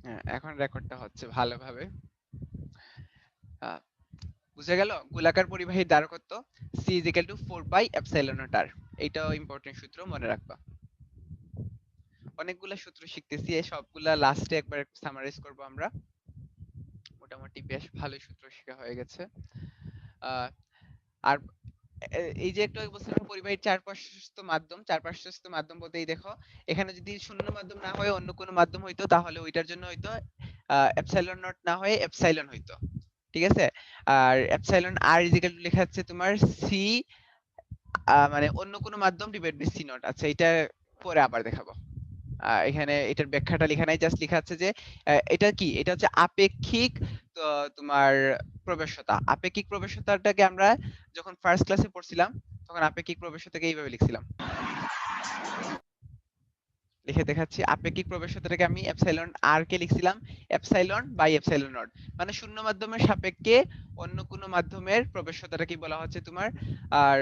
হ্যাঁ, এখন রেকর্ডটা হচ্ছে ভালোভাবে। আহ, বুঝা গেল? গোলাকার পরিবাহীর ধারকত্ব C is equal to 4 pi epsilon naught r। এইটাও ইম্পর্টেন্ট সূত্র, মনে রাখবা। অনেকগুলা সূত্র শিখতেছি, এই সবগুলা লাস্টে একবার সামারাইজ করব আমরা। মোটামুটি বেশ ভালোই সূত্র শেখা হয়ে গেছে। আহ, আর এই যে একটু আগে বলছিলাম পরিবাহীর চারপাশস্থ মাধ্যম, চারপাশস্থ মাধ্যম বলতে এই দেখো, এখানে যদি শূন্য মাধ্যম না হয়ে অন্য কোনো মাধ্যম হইতো তাহলে ওইটার জন্য হইতো এপসাইলন নট না হয়ে এপসাইলন হইতো। ঠিক আছে? আর এপসাইলন আর ইজিক্যাল টু লেখা আছে তোমার সি, মানে অন্য কোনো মাধ্যম ডিভাইড বাই সি নট। আচ্ছা, এটা পরে আবার দেখাবো। এখানে এটার ব্যাখ্যাটা লেখা নাই, জাস্ট লেখা আছে যে এটা কি, এটা হচ্ছে আপেক্ষিক তো তোমার প্রবেশ্যতা। আপেক্ষিক প্রবেশ্যতাটাকে আমরা যখন ফার্স্ট ক্লাসে পড়ছিলাম তখন আপেক্ষিক প্রবেশ্যতাকে এইভাবে লিখছিলাম, লিখে দেখাচ্ছি। আপেক্ষিক প্রবেশ্যতাটাকে আমি এপসাইলন আর কে লিখছিলাম এপসাইলন বাই এপসাইলন নট, মানে শূন্য মাধ্যমের সাপেক্ষে অন্য কোনো মাধ্যমের প্রবেশ্যতাটা কি বলা হচ্ছে তোমার, আর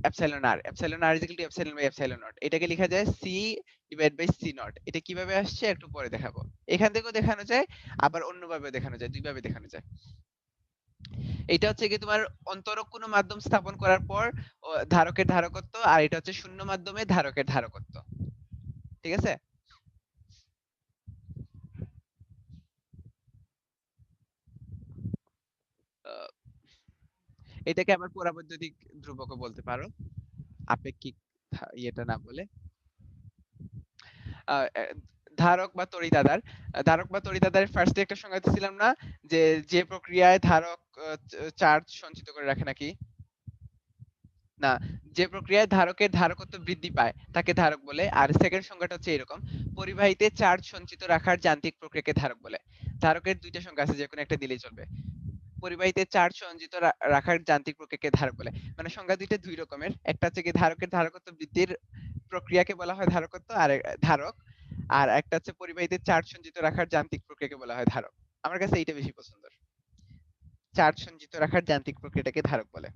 epsilon r, epsilon r is equal to epsilon by epsilon naught. এটাকে লেখা যায় C divide by C naught. এটা কিভাবে আসছে একটু পরে দেখাবো। এখান থেকেও দেখানো যায়, আবার অন্যভাবে দেখানো যায়, দুইভাবে দেখানো যায়। এটা হচ্ছে কি তোমার অন্তরক কোনো মাধ্যম স্থাপন করার পর ধারকের ধারকত্ব, আর এটা হচ্ছে শূন্য মাধ্যমে ধারকের ধারকত্ব। ঠিক আছে? আহ, এটাকে আবার পরাবৈদ্যুতিক ধ্রুবকও বলতে পারো, আপেক্ষিক ইয়েটা না বলে। আহ, আহ, ধারক বা তড়িৎদ্বার, ধারক বা তড়িৎদ্বারের ফার্স্টে একটা সংজ্ঞা দিছিলাম না, যে যে প্রক্রিয়ায় ধারক চার্জ সঞ্চিত করে রাখে নাকি, না, যে প্রক্রিয়ায় ধারকের ধারকত্ব বৃদ্ধি পায় তাকে ধারক বলে। আর সেকেন্ড সংজ্ঞাটা হচ্ছে এরকম, পরিবাহীতে চার্জ সঞ্চিত রাখার যান্ত্রিক প্রক্রিয়াকে ধারক বলে। ধারকের দুইটা সংজ্ঞা আছে, যে কোনো একটা দিলেই চলবে। পরিবাহীতে চার্জ সঞ্চিত রাখার যান্ত্রিক প্রক্রিয়াকে ধারক বলে, মানে সংজ্ঞা দুইটা দুই রকমের। একটা হচ্ছে কি ধারকের ধারকত্ব বৃদ্ধির প্রক্রিয়াকে বলা হয় ধারকত্ব, আর ধারক। আর একটা হচ্ছে পরিবাহীতে চার্জ সঞ্চিত রাখার যান্ত্রিক প্রক্রিয়াকে বলা হয় ধারক। আমার কাছে এইটা বেশি পছন্দ, চার্জ সঞ্চিত রাখার যান্ত্রিক প্রক্রিয়াটাকে ধারক বলে।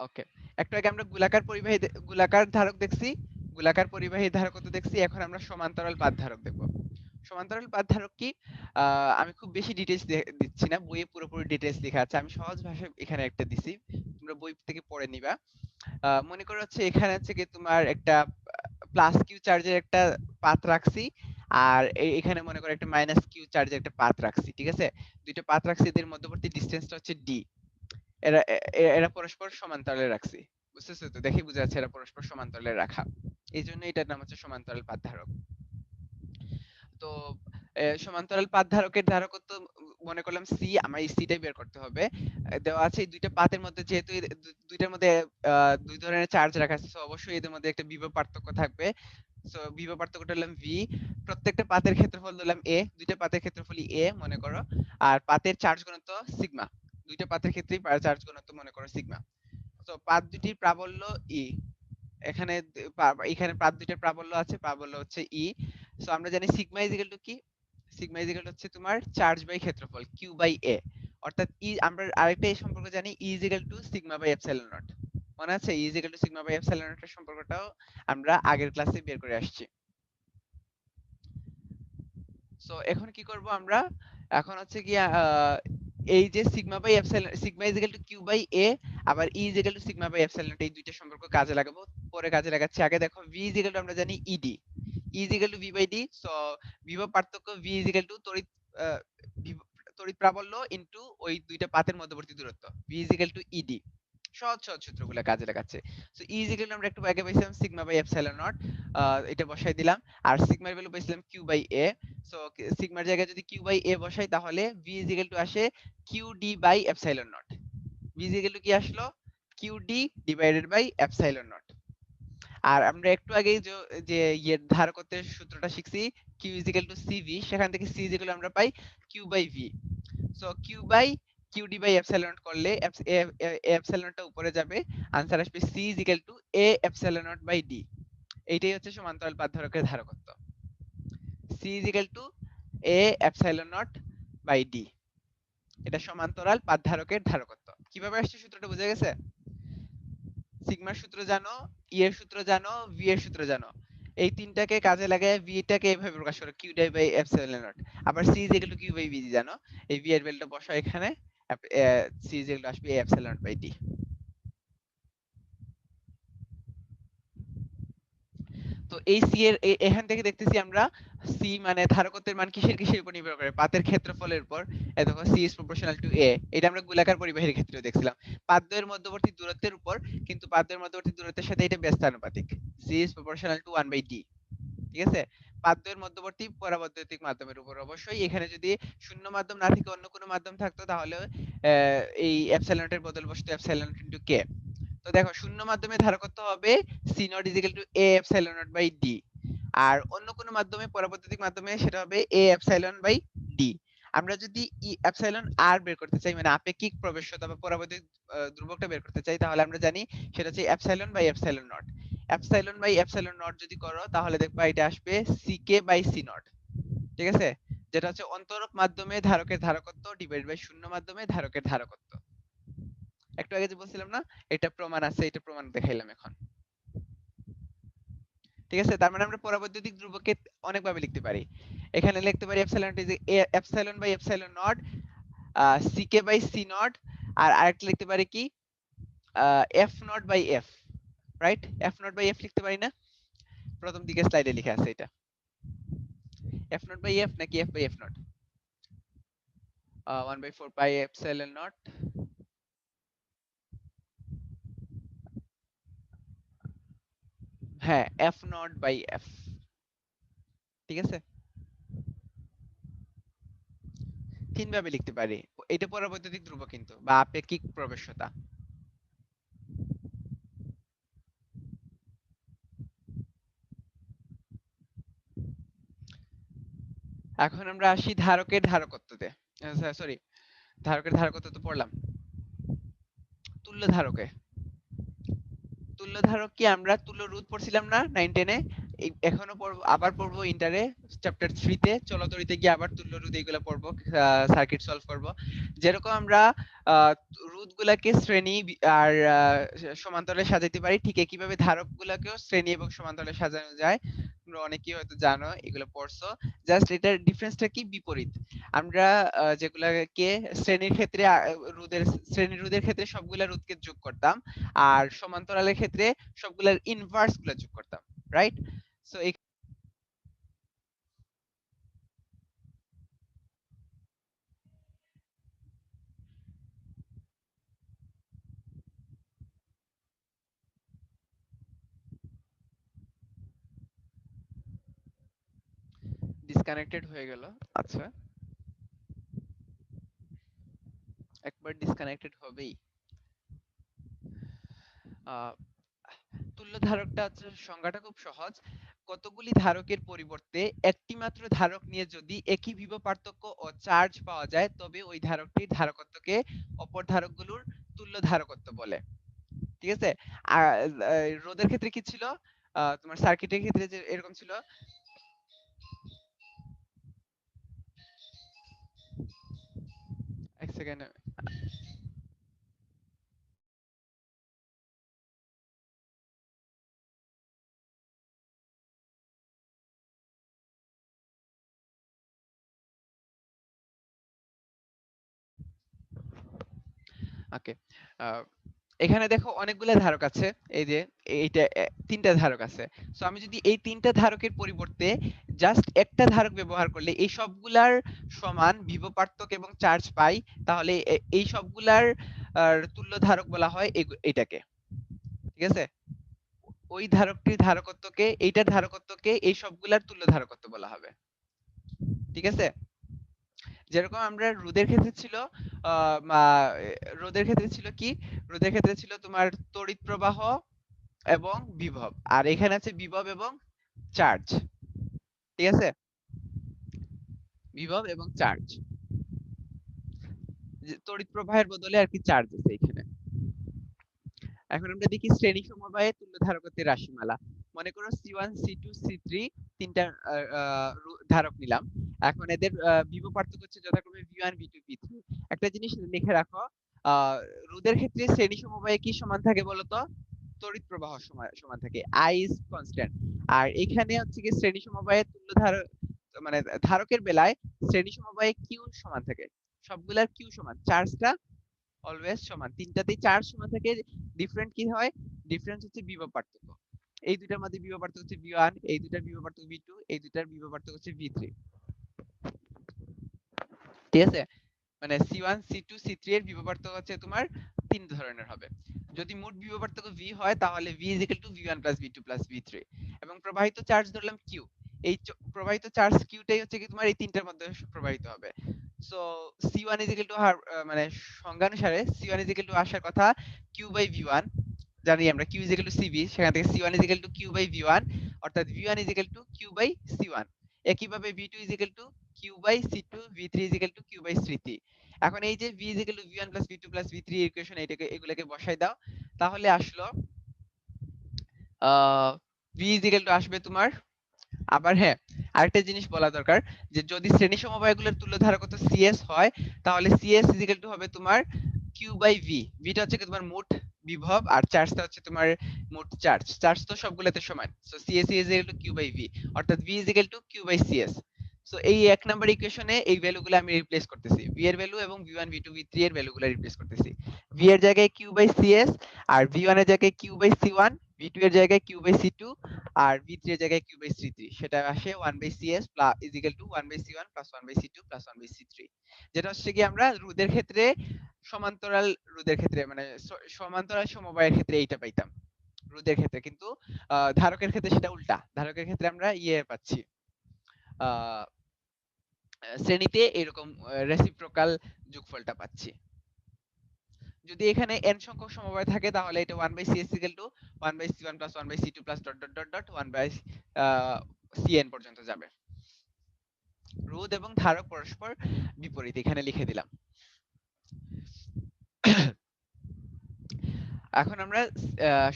ওকে, একটু আগে আমরা গোলাকার পরিবাহী গোলাকার ধারক দেখছি, গোলাকার পরিবাহী ধারকত্ব দেখছি। এখন আমরা সমান্তরাল পাত ধারক দেখব। সমান্তরাল পাত ধারক কি, আমি খুব বেশি ডিটেইলস দিচ্ছি না, বইয়ে পুরোপুরি ডিটেইলস লেখা আছে, আমি সহজ ভাষায় এখানে একটা দিছি, তোমরা বই থেকে পড়ে নিবা। মনে করো হচ্ছে এখানে হচ্ছে কি তোমার একটা প্লাস কিউ চার্জের একটা পাত রাখছি, আর এখানে মনে করো একটা মাইনাস কিউ চার্জের একটা পাত রাখছি। ঠিক আছে? দুইটা পাত রাখছি, এদের মধ্যবর্তী ডিসটেন্সটা হচ্ছে ডি। এরা এরা পরস্পর সমান্তরালে রাখছি। বুঝতেছো তো? দেখে বোঝা যাচ্ছে এরা পরস্পর সমান্তরালে রাখা, এই জন্য এটার নাম হচ্ছে সমান্তরাল পাত ধারক। তো সমান্তরাল পাত ধারকের ধারকত্ব মনে করলাম সি, আমার এই সিটাই বের করতে হবে। দেওয়া আছে এই দুইটা পাতের মধ্যে, যেহেতু দুইটার মধ্যে দুই ধরনের চার্জ রাখা আছে, so অবশ্যই এদের মধ্যে একটা বিভব পার্থক্য থাকবে। সো বিভব পার্থক্যটা হলাম ভি। প্রত্যেকটা পাতের ক্ষেত্রফল দিলাম এ, দুইটা পাতের ক্ষেত্রফলই এ মনে করো। আর পাতের চার্জ ঘনত্ব সিগমা, দুইটা পাতের ক্ষেত্রেই চার্জ ঘনত্ব মনে করো সিগমা। তো পাত দুটির প্রাবল্য ই, এখানে এখানে পাত দুইটার প্রাবল্য আছে, প্রাবল্য হচ্ছে ই। সো আমরা জানি সিগমা ইজ ইকুয়াল টু কি, সিগমা ইজ ইকুয়াল হচ্ছে তোমার চার্জ বাই ক্ষেত্রফল কিউ বাই এ। অর্থাৎ ই, আমরা আরেকটা এই সম্পর্ক জানি, E is equal to sigma by epsilon naught. মনে আছে E is equal to sigma by epsilon naught এর সম্পর্কটাও আমরা আগের ক্লাসে বের করে আসছি। সো এখন কি করব আমরা, এখন হচ্ছে কি এই যে sigma by epsilon, sigma is equal to Q by A, আবার E is equal to sigma by epsilon naught, এই দুইটা সম্পর্ক কাজে লাগাবো, পরে কাজে লাগাচ্ছি। আগে দেখো ভি ইজ ইকুয়াল টু আমরা জানি ED, E is equal to V by D. So বিভব পার্থক্য ভি ইজ ইকুয়াল টু তড়িৎ আহ, তড়িৎ প্রাবল্য ইনটু ওই দুইটা পাতের মধ্যবর্তী দূরত্ব, V is equal to ED. সহজ সহজ সূত্রগুলো কাজে লাগাচ্ছে। So E is equal to আমরা একটু আগে পাইছিলাম সিগমা বাই এপসাইলন নট, এটা বসাই দিলাম। আর সিগমার ভ্যালু পাইছিলাম কিউ বাই এ। সো সিগমার জায়গায় যদি কিউ বাই এ বসাই তাহলে ভি ইজ ইকুয়াল টু আসে Q D by epsilon naught. V is equal to কি আসলো, Q D divided by epsilon naught. আর আমরা একটু আগেই যে ইয়ের ধারকত্বের সূত্রটা শিখছি, Q is equal to CV, সেখান থেকে সি ইজ ইকুয়াল আমরা পাই Q by V. So Q by Q D by epsilon naught করলে এপসাইলন নটটা উপরে যাবে, আনসার আসবে C is equal to A epsilon naught by D. এইটাই হচ্ছে সমান্তরাল পাত ধারকের ধারকত্ব, C is equal to A epsilon naught by D. এটা সমান্তরাল পাত ধারকের ধারকত্ব। কিভাবে আসছে সূত্রটা বুঝে গেছে? সিগমার সূত্র জানো, ই এর সূত্র জানো, ভি এর সূত্র জানো, এই তিনটাকে কাজে লাগায় v টাকে এভাবে প্রকাশ করো q ডাই বাই এপসিলন নট। আবার c is equal to q by v জানো, এই v এর ভ্যালুটা বসাও এখানে, c ইজ ইকুয়াল টু আসবে এপসিলন নট বাই d। তো এই সি এর এখান থেকে দেখতেছি আমরা সি মানে ধারকত্বের মান কিসের কিসের উপর নির্ভর করে, পাতের ক্ষেত্রফলের উপর। এই দেখো সি ইজ প্রপোর্শনাল টু এ, এটা আমরা গোলাকার পরিবাহীর ক্ষেত্রেও দেখছিলাম, পাতদ্বয়ের মধ্যবর্তী দূরত্বের উপর, কিন্তু পাতদ্বয়ের মধ্যবর্তী দূরত্বের সাথে এটা ব্যস্তানুপাতিক, C is proportional to 1 by D. ঠিক আছে, পাতদ্বয়ের মধ্যবর্তী পরাবৈদ্যুতিক মাধ্যমের উপর। অবশ্যই এখানে যদি শূন্য মাধ্যম না থেকে অন্য কোনো মাধ্যম থাকতো তাহলে এই এপসাইলন নটের বদল বসতো এপসাইলন নট ইনটু কে। তো দেখো শূন্য মাধ্যমে ধারকত্ব হবে C naught is equal to A epsilon naught by D, আর অন্য কোনো মাধ্যমে পরাবৈদ্যুতিক মাধ্যমে সেটা হবে এ এপসাইলন বাই ডি। আমরা যদি ই এপসাইলন আর বের করতে চাই, মানে আপেক্ষিক প্রবেশ্যতা বা পরাবৈদ্যুতিক ধ্রুবকটা বের করতে চাই, তাহলে আমরা জানি সেটা হচ্ছে epsilon by epsilon naught. Epsilon by epsilon naught যদি করো তাহলে দেখবা এটা আসবে সিকে বাই সি নট। ঠিক আছে, যেটা হচ্ছে অন্তরক মাধ্যমে ধারকের ধারকত্ব ডিভাইড বাই শূন্য মাধ্যমে ধারকের ধারকত্ব। একটু আগে যে বলছিলাম না এটা প্রমাণ আছে, এটা প্রমাণ দেখাইলাম এখন। ঠিক আছে, তার মানে আমরা পরাবৈদ্যুতিক ধ্রুবককে অনেকভাবে লিখতে পারি। এখানে লিখতে পারি epsilon is epsilon by epsilon naught সিকে বাই সি নট, আর আরেকটা লিখতে পারি কি F naught by F, right? F naught by F লিখতে পারি না, প্রথম দিকে স্লাইডে লেখা আছে এটা। এফ নট বাই এফ নাকি F by F naught, 1 by 4 pi epsilon naught, হ্যাঁ এফ নট বাই এফ। ঠিক আছে, তিন ভাবে লিখতে পারি। এটা পরাবৈদ্যুতিক ধ্রুবক কিন্তু বা আপেক্ষিক প্রবেশ্যতা। এখন আমরা আসি ধারকের ধারকত্বতে, সরি ধারকের ধারকত্ব তো পড়লাম, তুল্য ধারকে। তুল্য ধারক কি আমরা তুল্য রোধ পড়ছিলাম না 9 10 এ, এখনো পড়বো, আবার পড়বো ইন্টারে চ্যাপ্টার 3 তে, চলতরিতে গিয়ে আবার তুল্য রোধ এইগুলা পড়বো, সার্কিট সলভ করব। যেরকম আমরা রোধ গুলাকে শ্রেণী আর সমান্তরালে সাজাইতে পারি, ঠিক একইভাবে ধারক গুলাকেও শ্রেণী এবং সমান্তরালে সাজানো যায়। তোমরা অনেকেই হয়তো জানো, এগুলো পড়ছো। জাস্ট এটার ডিফারেন্সটা কি, বিপরীত। আমরা যেগুলাকে শ্রেণীর ক্ষেত্রে রোধের শ্রেণী রোধের ক্ষেত্রে সবগুলা রোধকে যোগ করতাম, আর সমান্তরালের ক্ষেত্রে সবগুলার ইনভার্স গুলা যোগ করতাম, রাইট? সো ডিসকানেক্টেড হয়ে গেল। আচ্ছা, একবার ডিসকানেক্টেড হবেই। আহ, তুল্য ধারকটা হচ্ছে সংজ্ঞাটা খুব সহজ, কতগুলি ধারকের পরিবর্তে একটি মাত্র ধারক নিয়ে যদি একই বিভব পার্থক্য ও চার্জ পাওয়া যায় তবে ওই ধারকটির ধারকত্বকে অপর ধারকগুলোর তুল্য ধারকত্ব বলে। ঠিক আছে, আর রোধের ক্ষেত্রে কি ছিল, তোমার সার্কিটের ক্ষেত্রে যে এরকম ছিল। এক সেকেন্ড, ওকে। এখানে দেখো অনেকগুলো ধারক আছে, এই যে এইটা তিনটা ধারক আছে। সো আমি যদি এই তিনটা ধারকের পরিবর্তে জাস্ট একটা ধারক ব্যবহার করলে এই সবগুলার সমান বিভব পার্থক্য এবং চার্জ পাই, তাহলে এই সবগুলার তুল্য ধারক বলা হয় এটাকে। ঠিক আছে, ওই ধারকটির ধারকত্বকে, এইটার ধারকত্বকে এই সবগুলার তুল্য ধারকত্ব বলা হবে। ঠিক আছে, যেরকম আমরা রোধের ক্ষেত্রে ছিল রোধের ক্ষেত্রে ছিল কি, রোধের ক্ষেত্রে ছিল তোমার তড়িৎ প্রবাহ এবং বিভব, আর এখানে আছে বিভব এবং চার্জ। ঠিক আছে, বিভব এবং চার্জ, তড়িৎ প্রবাহের বদলে আর কি চার্জ আছে এখানে। এখন আমরা দেখি শ্রেণী সমবায়ে তুল্য ধারকত্বের রাশিমালা। মনে করো C1 C2 C3 তিনটা ধারক নিলাম। এখন এদের বিভব পার্থক্য হচ্ছে যথাক্রমে V1 V2 V3। একটা জিনিস লিখে রাখো, রোধের ক্ষেত্রে শ্রেণী সমবায়ে কি সমান থাকে বলতো, তড়িৎ প্রবাহ সমান থাকে, I is constant। আর এখানে হচ্ছে কি শ্রেণী সমবায়ের তুল্য ধারক, মানে ধারকের বেলায় শ্রেণী সমবায়ে কিউ সমান থাকে, সবগুলার কিউ সমান, চার্জটা অলওয়েজ সমান, তিনটাতেই চার্জ সমান থাকে। ডিফারেন্ট কি হয়, ডিফারেন্স হচ্ছে বিভব পার্থক্য। এই দুটার মধ্যে বিভব পার্থক্য হচ্ছে V1, এই দুটার বিভব পার্থক্য V2, এই দুটার বিভব পার্থক্য হচ্ছে V3। ঠিক আছে, মানে C1 C2 C3 এর বিভব পার্থক্য হচ্ছে তোমার তিন ধরনের হবে। যদি মোট বিভব পার্থক্য V হয় তাহলে V V1 V2 V3, এবং প্রবাহিত চার্জ ধরলাম Q। এই প্রবাহিত চার্জ Qটাই হচ্ছে কি তোমার এই তিনটার মধ্যে প্রবাহিত হবে। সো C1 মানে সংজ্ঞানুসারে C1 আসার কথা Q/V1, জানি আমরা Q CV, সেখান থেকে C1 Q/V1, অর্থাৎ V1 Q/C1। একইভাবে V2 Q/C2, V3 Q/C3। এখন এই যে V V1 V2 V3 equation, এগুলোকে বসাই দাও, তাহলে আসলো V আসবে তোমার, আবার হ্যাঁ আরেকটা জিনিস বলা দরকার, যে যদি শ্রেণী সমবায়গুলোর তুল্য ধারকত্ব CS হয় তাহলে CS হবে তোমার Q/V। ভিটা হচ্ছে কি তোমার মোট বিভব, আর চার্জটা হচ্ছে তোমার মোট চার্জ, চার্জ তো সবগুলোতে সমান। সো CS Q/V, অর্থাৎ V Q/CS। সো এই এক নাম্বার ইকুয়েশনে এই ভ্যালুগুলো আমি রিপ্লেস করতেছি, V এর ভ্যালু এবং V1 V2 V3 এর ভ্যালুগুলো রিপ্লেস করতেছি। V এর জায়গায় Q/CS, আর V1 এর জায়গায় Q/C1, V2 এর জায়গায় Q/C2, আর V3 এর জায়গায় Q/C3। সেটা আসে 1/CS = 1/C1 + 1/C2 + 1/C3। যেটা হচ্ছে কি আমরা রোধের ক্ষেত্রে, সমান্তরাল রোধের ক্ষেত্রে, মানে সমান্তরাল সমবায়ের ক্ষেত্রে এইটা পাইতাম রোধের ক্ষেত্রে, কিন্তু ধারকের ক্ষেত্রে সেটা উল্টা, ধারকের ক্ষেত্রে আমরা পাচ্ছি আহ শ্রেণীতে এরকম রেসিপ্রোকাল যোগফলটা পাচ্ছি। যদি এখানে n সংখ্যক সমবায় থাকে তাহলে এটা 1/CS = 1/C1 + 1/C2 + ... 1/CN পর্যন্ত যাবে। রোধ এবং ধারক পরস্পর বিপরীত, এখানে লিখে দিলাম। এখন আমরা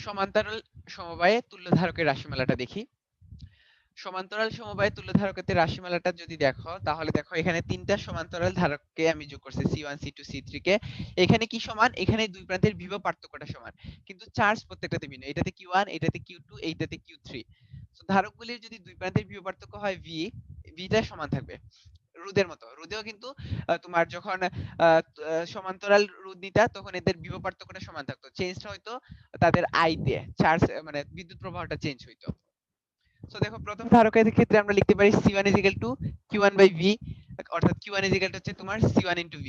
সমান্তরাল সমবায়ে তুল্য ধারকের রাশিমালাটা দেখি। সমান্তরাল সমবায়ে তুল্য ধারকত্বের রাশিমালাটা যদি দেখো, তাহলে দেখো এখানে তিনটা সমান্তরাল ধারককে আমি যোগ করছি, C1 C2 C3 কে। এখানে কি সমান, এখানে দুই প্রান্তের বিভব পার্থক্যটা সমান, কিন্তু চার্জ প্রত্যেকটাতে ভিন্ন, এটাতে Q1, এটাতে Q2, এইটাতে Q3। তো ধারকগুলির যদি দুই প্রান্তের বিভব পার্থক্য হয় V, Vটা সমান থাকবে। রোধের মতো, রোধেও কিন্তু তোমার যখন সমান্তরাল রোধ নিতা তখন এদের বিভব পার্থক্যটা সমান থাকতো, চেঞ্জটা হয়তো তাদের I দিয়ে, চার্জ মানে বিদ্যুৎ প্রবাহটা চেঞ্জ হইতো। সো দেখো প্রথম ধারকের ক্ষেত্রে আমরা লিখতে পারি C1 Q1/V, অর্থাৎ Q1 হচ্ছে তোমার C1 * V,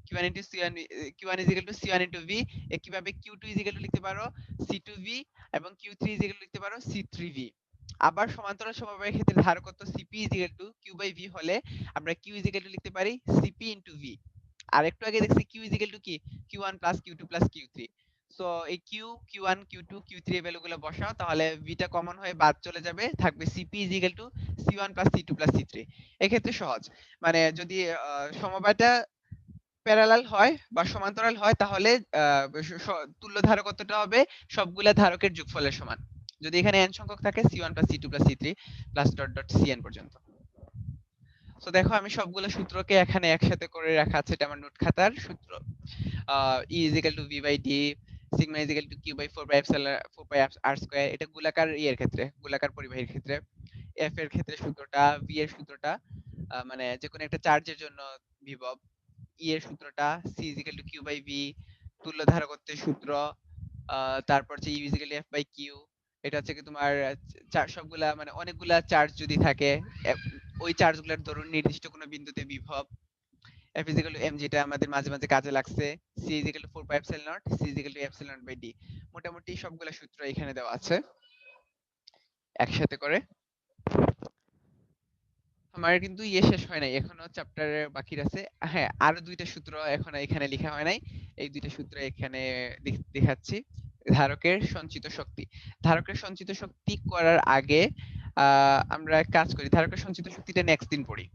Q1 C1, Q1 C1 * V। একইভাবে Q2 লিখতে পারো C2V, এবং Q3 লিখতে পারো C3V। আবার সমান্তরাল সমবায়ের ক্ষেত্রে ধারকত্ব CP Q/V হলে আমরা Q লিখতে পারি CP * V। আর একটু আগে দেখছি Q কি Q1 + Q2 + Q3। সো এই Q1 Q2 Q3 এর ভ্যালুগুলো বসাও, তাহলে V টা কমন হয়ে বাদ চলে যাবে, থাকবে CP C1 + C2 + C3। এক্ষেত্রে সহজ, মানে যদি সমবায়টা প্যারালাল হয় বা সমান্তরাল হয় তাহলে তুল্য ধারকত্বটা হবে সবগুলা ধারকের যোগফলের সমান। যদি এখানে n সংখ্যক থাকে C1 + C2 + C3 + CN পর্যন্ত। সো দেখো আমি সবগুলো সূত্রকে এখানে একসাথে করে রাখা আছে, এটা আমার নোট খাতার সূত্র। E = V/D, sigma Q/4πr²। এটা গোলাকার এর ক্ষেত্রে, গোলাকার পরিবাহীর ক্ষেত্রে। F এর ক্ষেত্রে সূত্রটা, V এর সূত্রটা মানে যে কোনো একটা চার্জের জন্য বিভব, E এর সূত্রটা, C Q/V, তুল্য ধারকত্বের সূত্র, তারপর হচ্ছে E F/Q। এটা হচ্ছে কি তোমার সবগুলা মানে অনেকগুলা চার্জ যদি থাকে, ওই চার্জগুলোর ধরুন নির্দিষ্ট কোনো বিন্দুতে বিভব। F m, যেটা আমাদের মাঝে মাঝে কাজে লাগছে। C 4πε0, C ε0/d। মোটামুটি সবগুলা সূত্র এখানে দেওয়া আছে একসাথে করে। আমার কিন্তু শেষ হয় নাই, এখনো চ্যাপ্টার বাকি আছে। হ্যাঁ, আরো দুইটা সূত্র এখনো এখানে লেখা হয় নাই, এই দুইটা সূত্র এখানে দেখাচ্ছি। ধারকের সঞ্চিত শক্তি, ধারকের সঞ্চিত শক্তি করার আগে আমরা কাজ করি, ধারকের সঞ্চিত শক্তিটা নেক্সট দিন পড়ি।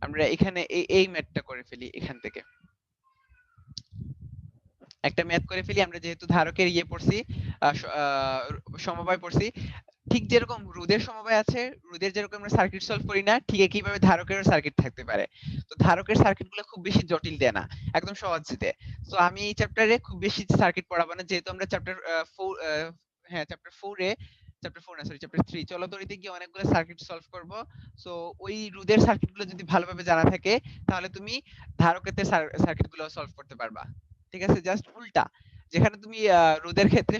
আমরা এখানে এই ম্যাথটা করে ফেলি, এখান থেকে একটা ম্যাথ করে ফেলি। আমরা যেহেতু ধারকের পড়ছি, সমবায় পড়ছি, ঠিক যেরকম রোধের সমবায় আছে, রোধের যেরকম আমরা সার্কিট সলভ করি না, ঠিক একইভাবে ধারকেরও সার্কিট থাকতে পারে। তো ধারকের সার্কিটগুলো খুব বেশি জটিল দেয় না, একদম সহজ দেয়। সো আমি এই চ্যাপ্টারে খুব বেশি সার্কিট পড়াবো না, যেহেতু আমরা চ্যাপ্টার 4 এ চ্যাপ্টার 4 না সরি চ্যাপ্টার 3 চলতরিতে গিয়ে অনেকগুলো সার্কিট সলভ করব। সো ওই রোধের সার্কিটগুলো যদি ভালোভাবে জানা থাকে তাহলে তুমি ধারকের সার্কিটগুলো সলভ করতে পারবা। ঠিক আছে? জাস্ট উল্টা। যেখানে তুমি রোধের ক্ষেত্রে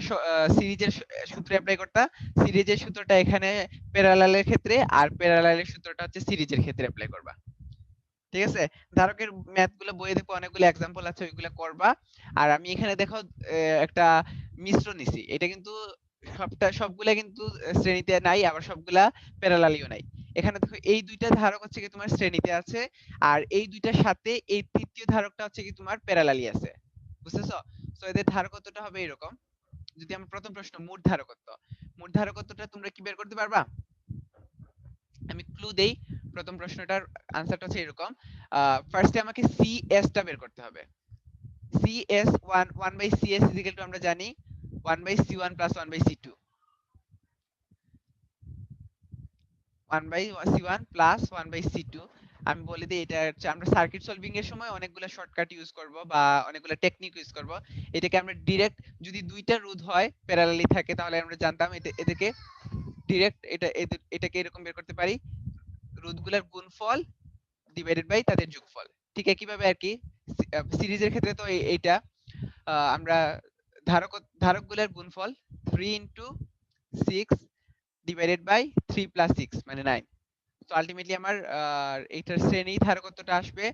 সিরিজের সূত্র এপ্লাই করতা, সিরিজের সূত্রটা এখানে প্যারালালের ক্ষেত্রে আর প্যারালালের সূত্রটা হচ্ছে সিরিজের ক্ষেত্রে এপ্লাই করবা। ঠিক আছে? ধারকের ম্যাথ গুলো বইয়ে দেখো অনেকগুলো এক্সাম্পল আছে ওইগুলো করবা। আর আমি এখানে দেখো একটা মিশ্র নিছি। এটা কিন্তু সবগুলা কিন্তু শ্রেণীতে নাই আবার সবগুলা প্যারালালিও নাই। এখানে দেখো এই দুইটা ধারক হচ্ছে কি তোমার শ্রেণীতে আছে আর এই দুইটার সাথে এই তৃতীয় ধারকটা হচ্ছে কি তোমার প্যারালালি আছে। বুঝতেছো? সো এদের ধারকত্বটা হবে এরকম। যদি আমরা প্রথম প্রশ্ন মোট ধারকত্ব। মোট ধারকত্বটা তোমরা কি বের করতে পারবা? আমি ক্লু দেই। প্রথম প্রশ্নটার আনসারটা হচ্ছে এরকম। ফার্স্টে আমাকে সিএস টা বের করতে হবে। CS 1 by CS is equal to আমরা জানি 1 by C one plus 1 by C two. 1 by C one plus 1 by C two. আমি বলে দিই এটা হচ্ছে আমরা সার্কিট সলভিং এর সময় অনেকগুলো শর্টকাট ইউজ করব বা অনেকগুলো টেকনিক ইউজ করব। এটাকে আমরা ডিরেক্ট যদি দুইটা রোধ হয় প্যারালালি থাকে তাহলে আমরা জানতাম এটাকে ডিরেক্ট এটাকে এরকম বের করতে পারি রোধগুলোর গুণফল ডিভাইডেড বাই তাদের যোগফল। ঠিক একইভাবে আর কি সিরিজের ক্ষেত্রে তো এইটা আমরা ধারক ধারকগুলোর গুণফল 3 ইনটু 6 ডিভাইডেড বাই 3 প্লাস 6 মানে 9। তো আলটিমেটলি আমার এইটার শ্রেণী ধারকত্বটা আসবে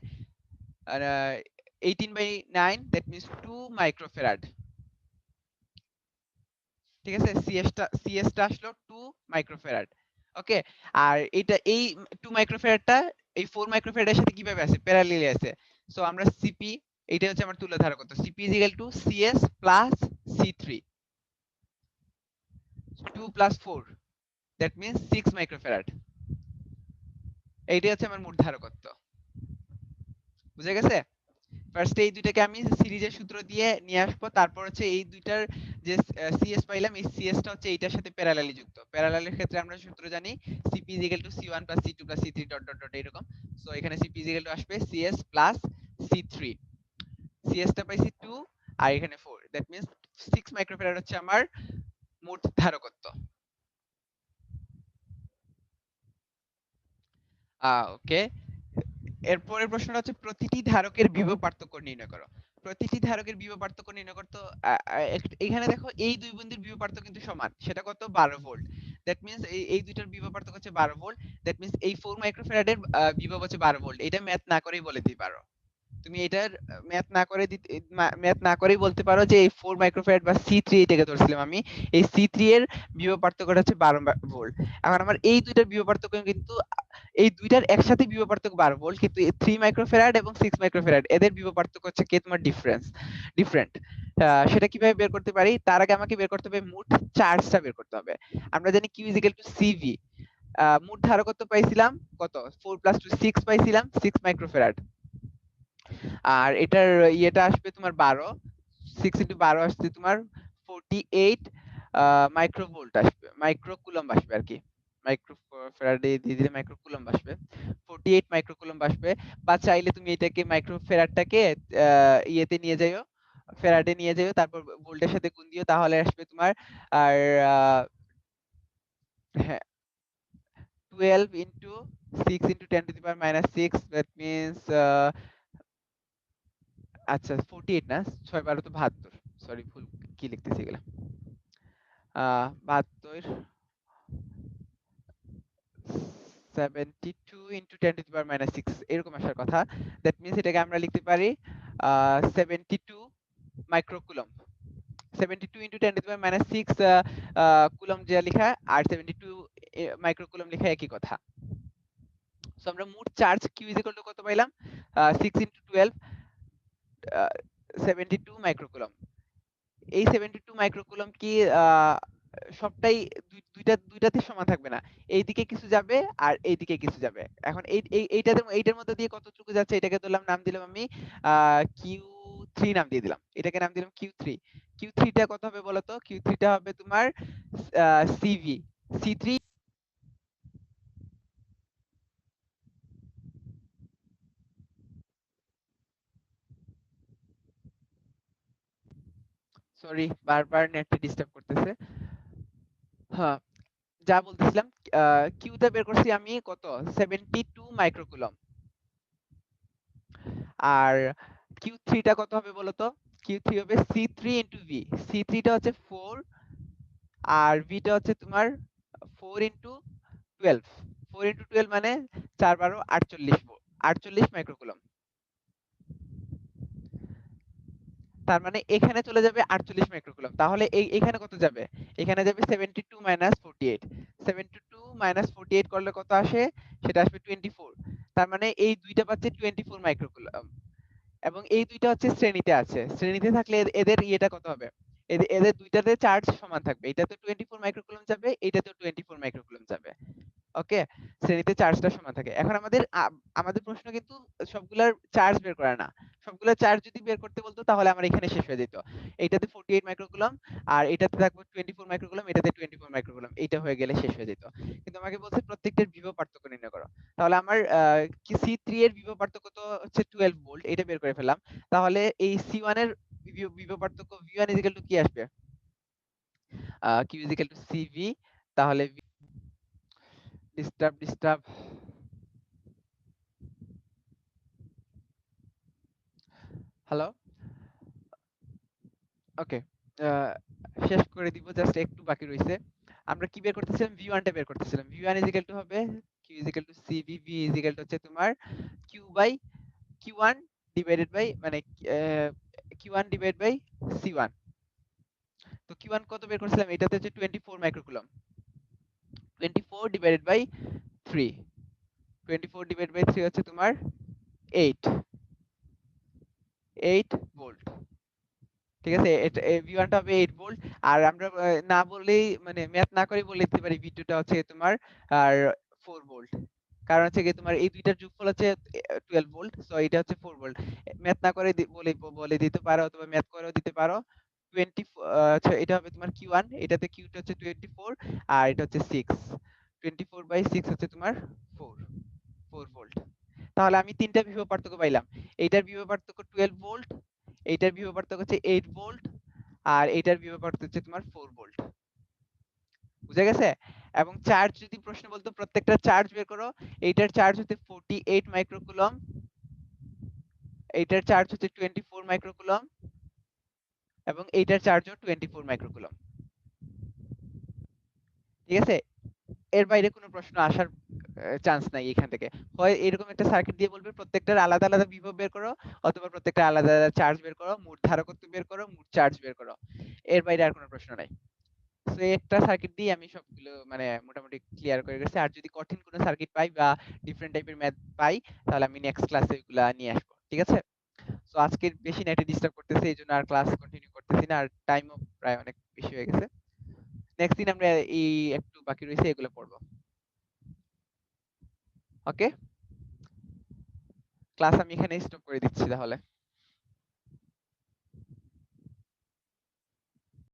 18 বাই 9 দ্যাট মিন্স 2 মাইক্রোফ্যারাড। ঠিক আছে? সিএস টা আসলো 2 মাইক্রোফ্যারাড। ওকে? আর এই 2 মাইক্রোফ্যারাডটা এই 4 মাইক্রোফ্যারাডের সাথে কিভাবে আছে? প্যারালালি আছে। সো আমরা সিপি এইটা হচ্ছে আমার তুল্য ধারকত্ব। CP is equal to CS plus সি3 2 প্লাস 4 দ্যাট মিন্স 6 মাইক্রোফ্যারাড। এইটাই হচ্ছে আমার মোট ধারকত্ব। বুঝা গেছে? ফার্স্টে এই দুইটাকে আমি সিরিজের সূত্র দিয়ে নিয়ে আসবো, তারপর হচ্ছে এই দুইটার যে সিএস পাইলাম এই সিএস টা হচ্ছে এইটার সাথে প্যারালালি যুক্ত। প্যারালালের ক্ষেত্রে আমরা সূত্র জানি CP is equal to C one plus C two plus সি3 ডট ডট ডট এরকম। সো এখানে সিপি ইজ ইকুয়াল টু আসবে সিএস প্লাস সি3। সিএস টা পাইছি 2 আর এখানে 4 দ্যাট মিন্স 6 মাইক্রোফ্যারাড হচ্ছে আমার মোট ধারকত্ব। ওকে। এরপরের প্রশ্নটা হচ্ছে প্রতিটি ধারকের বিভব পার্থক্য নির্ণয় করো। প্রতিটি ধারকের বিভব পার্থক্য নির্ণয় করতে এখানে দেখো এই দুই বিন্দুর বিভব পার্থক্য কিন্তু সমান। সেটা কত? 12 ভোল্ট। দ্যাট মিন্স এই দুইটার বিভব পার্থক্য হচ্ছে 12 ভোল্ট। দ্যাট মিন্স এই 4 মাইক্রোফ্যারাডের বিভব হচ্ছে 12 ভোল্ট। এটা ম্যাথ না করেই বলে দিতে পারো। তুমি এটার ম্যাথ না করেই বলতে পারো যে এই 4 মাইক্রোফ্যারাড বা সি3 এটাকে ধরছিলাম আমি। এই সি3 এর বিভব পার্থক্যটা হচ্ছে 12 ভোল্ট। এখন আমার এই দুইটার বিভব পার্থক্য কিন্তু এই দুইটার একসাথে বিভব পার্থক্য 12 ভোল্ট, কিন্তু 3 মাইক্রোফ্যারাড এবং 6 মাইক্রোফ্যারাড এদের বিভব পার্থক্য হচ্ছে কি তোমার ডিফারেন্ট। সেটা কিভাবে বের করতে পারি? তার আগে আমাকে বের করতে হবে মোট চার্জটা বের করতে হবে। আমরা জানি Q is equal to CV. মোট ধারকত্ব পাইছিলাম কত? 4 প্লাস 2 6 পাইছিলাম 6 মাইক্রোফ্যারাড। আর এটার ইয়েটা আসবে তোমার 12, 6 ইনটু 12 আসছে তোমার 48 মাইক্রোভোল্ট আসবে, মাইক্রোকুলম্ব আসবে আর কি। মাইক্রোফ্যারাডে দিয়ে দিলে মাইক্রোকুলম্ব আসবে, 48 মাইক্রোকুলম্ব আসবে। বা চাইলে তুমি এটাকে মাইক্রোফ্যারাডটাকে ইয়েতে নিয়ে যাও, ফ্যারাডে নিয়ে যাও, তারপর ভোল্টের সাথে গুণ দিও, তাহলে আসবে তোমার আর হ্যাঁ 12 into 6 into 10 to the power minus 6 that means আচ্ছা 48 না 6 12 তো 72, সরি ভুল কি লিখতেছি এগুলা। 72 72 into 10 to the power minus 6 এরকম আসার কথা। দ্যাট মিন্স এটাকে আমরা লিখতে পারি 72 microcoulomb. 72 into 10 to the power minus 6 coulomb যা লেখা আর 72 মাইক্রোকুলম্ব লেখা একই কথা। সো আমরা মোট charge Q is equal two কত পাইলাম? 6 ইনটু 12 72 মাইক্রোকুলম্ব। এই 72 মাইক্রোকুলম্ব কি সবটাই দুইটাতে সমান থাকবে না। এইদিকে কিছু যাবে আর এইদিকে কিছু যাবে। এখন এইটার মধ্যে দিয়ে কতটুকু যাচ্ছে এটাকে ধরলাম নাম দিলাম আমি Q3 নাম দিয়ে দিলাম। এটাকে নাম দিলাম Q3। Q3 টা কত হবে বলো তো? Q3 টা হবে তোমার CV। C3 সরি বারবার নেটটা ডিস্টার্ব করতেছে। হ্যাঁ, যা বলতেছিলাম, কিউতে বের করছি আমি কত 72 মাইক্রোকুলম। আর Q3 টা কত হবে বলতো? Q3 হবে C3 ইনটু V। C3 টা হচ্ছে 4 আর V টা হচ্ছে তোমার 4 ইনটু 12। 4 ইনটু 12 মানে 4 12 48 48 মাইক্রোকুলম। তার মানে এখানে চলে যাবে 48 মাইক্রোকুলম। তাহলে এখানে কত যাবে? এখানে যাবে 72 মাইনাস 48। 72 মাইনাস 48 করলে কত আসে? সেটা আসবে 24। তার মানে এই দুইটা পাচ্ছে 24 মাইক্রোকুলম। এবং এই দুইটা হচ্ছে শ্রেণীতে আছে। শ্রেণীতে থাকলে এদের ইয়েটা কত হবে? এদের দুইটাতে চার্জ সমান থাকবে। এটাতে 24 মাইক্রোকুলম যাবে, এটাতেও 24 মাইক্রোকুলম যাবে। ওকে, শ্রেণীতে চার্জটা সমান থাকে। এখন আমাদের প্রশ্ন কিন্তু সবগুলার চার্জ বের করা না। সবগুলা চার্জ যদি বের করতে বলতো তাহলে আমার এখানে শেষ হয়ে যেত। এইটাতে 48 মাইক্রোকুলম আর এটাতে থাকবে 24 মাইক্রোকুলম, এটাতে 24 মাইক্রোকুলম। এইটা হয়ে গেলে শেষ হয়ে যেত। কিন্তু আমাকে বলছে প্রত্যেকটার বিভব পার্থক্য নির্ণয় করো। তাহলে আমার C3 এর বিভব পার্থক্য তো হচ্ছে 12 ভোল্ট, এটা বের করে ফেললাম। তাহলে এই C1 এর বিভব পার্থক্য V1 কি আসবে? Q CV। তাহলে ডিস্টার্ব। হ্যালো, ওকে, শেষ করে দিব, জাস্ট একটু বাকি রইছে। আমরা কি বের করতেছিলাম? V1 টা বের করতেছিলাম। V1 হবে Q CV। V হচ্ছে তোমার Q by Q1 divided by মানে Q1 ডিভাইড বাই C1। তো Q1 কত বের করছিলাম? এটাতে হচ্ছে 24 microcoulomb. 24 divided by 3। 24 divide by 3 হচ্ছে তোমার 8 ভোল্ট। ঠিক আছে, এটা V1 টা হবে 8 ভোল্ট। আর আমরা না বললেই মানে ম্যাথ না করে বলে দিতে পারি V2 টা হচ্ছে তোমার আর 4 ভোল্ট। কারণ হচ্ছে কি তোমার এই দুইটার যোগফল হচ্ছে 12 ভোল্ট, সো এটা হচ্ছে 4 ভোল্ট। ম্যাথ না করে বলে দিতে পারো অথবা ম্যাথ করেও দিতে পারো। 20 আচ্ছা, এটা হবে তোমার Q1, এটাতে Q2 হচ্ছে 24 আর এটা হচ্ছে 6। 24 বাই 6 হচ্ছে তোমার 4 ভোল্ট। তাহলে আমি তিনটা বিভব পার্থক্য পাইলাম। এইটার বিভব পার্থক্য 12 ভোল্ট, এইটার বিভব পার্থক্য হচ্ছে 8 ভোল্ট আর এইটার বিভব পার্থক্য হচ্ছে তোমার 4 ভোল্ট। বুঝা গেছে? এবং চার্জ যদি প্রশ্ন বলতো প্রত্যেকটা চার্জ বের করো, এইটার চার্জ হচ্ছে 48 মাইক্রোকুলম, এইটার চার্জ হচ্ছে 24 মাইক্রোকুলম এবং এইটার চার্জও 24 মাইক্রোকুলম। ঠিক আছে? এর বাইরে কোনো প্রশ্ন আসার চান্স নাই এখান থেকে। হয় এরকম একটা সার্কিট দিয়ে বলবে প্রত্যেকটার আলাদা আলাদা বিভব বের করো, অথবা প্রত্যেকটা আলাদা আলাদা চার্জ বের করো, মোট ধারকত্ব বের করো, মোট চার্জ বের করো। এর বাইরে আর কোনো প্রশ্ন নাই। তো একটা সার্কিট দিয়ে আমি সবগুলো মানে মোটামুটি ক্লিয়ার করে গেছি। আর যদি কঠিন কোনো সার্কিট পাই বা ডিফারেন্ট টাইপের ম্যাথ পাই তাহলে আমি নেক্সট ক্লাসে ওইগুলা নিয়ে আসবো। ঠিক আছে? তো আজকে বেশি নেটে ডিস্টার্ব করতেছে, এইজন্য আর ক্লাস কন্টিনিউ করতেছি না, আর টাইমও প্রায় অনেক বেশি হয়ে গেছে। নেক্সট দিন আমরা এই একটু বাকি রয়েছে এগুলো পড়বো। ওকে, ক্লাস আমি এখানেই স্টপ করে দিচ্ছি তাহলে।